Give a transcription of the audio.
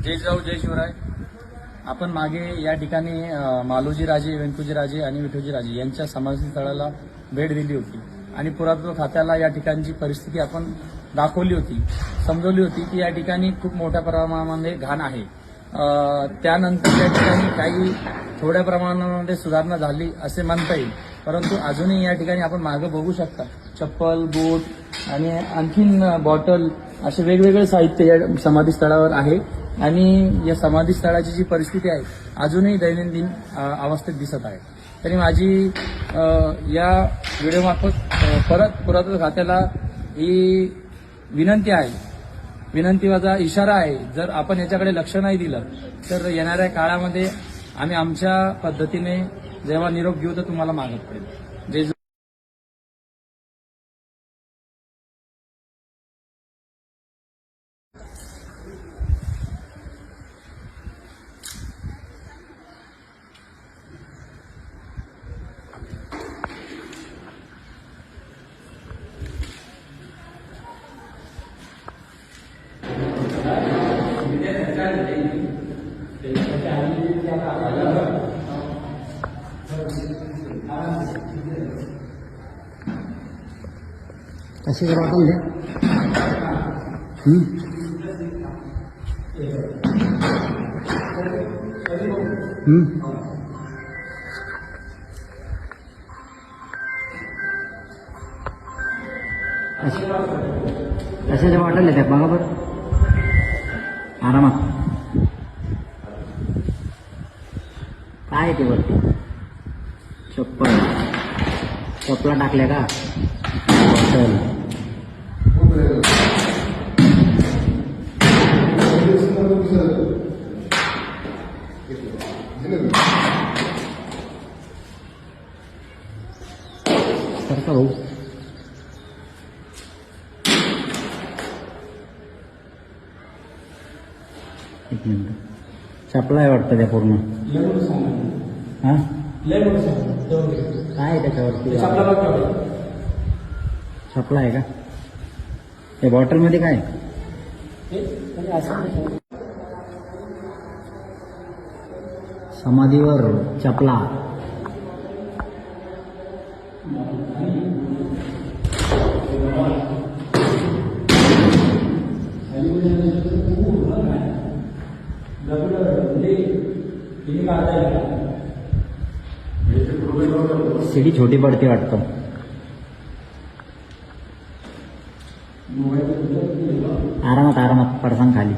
जय जिजाऊ जय शिवराय. आपण मागे या ठिकाणी मालोजी राजे, व्यंकोजी राजे आणि विठोजी राजे यांच्या समाधी स्थळाला भेट दिली होती आणि पुरातत्व खात्याला या ठिकाणची परिस्थिती आपण दाखवली होती, समजवली होती की या ठिकाणी खूप मोठ्या प्रमाणामध्ये घाण आहे. त्यानंतर या ठिकाणी काही थोड्या प्रमाणामध्ये सुधारणा झाली असे म्हणता येईल, परंतु अजूनही या ठिकाणी आपण मागे बघू शकता चप्पल, बूट आणि आणखीन बॉटल असे वेगवेगळे साहित्य या समाधी स्थळावर आहे आणि या समाधी स्थळाची जी परिस्थिती आहे अजूनही दैनंदिन अवस्थेत दिसत आहे. तरी माझी या व्हिडिओमार्फत परत पुरातत्व खात्याला ही विनंती आहे, विनंतीचा इशारा आहे, जर आपण याच्याकडे लक्ष नाही दिलं तर येणाऱ्या काळामध्ये आम्ही आमच्या पद्धतीने जेव्हा निरोप घेऊ तर तुम्हाला मागत पडेल. जय कशाची बॉटल दे. कशाच्या बॉटल आहे त्या बघा बरं आरामात. काय आहे ते वरती? चप्पला टाकल्या का? बॉटल सारखा भाऊ. एक मिनिट. चपला आहे वाटतं त्या पूर्ण. हा काय आहे त्याच्यावरती? चपला आहे का? त्या बॉटलमध्ये काय? समाधीवर चपला. सीडी छोटी पडते वाटतं. आरामात पडसान खाली.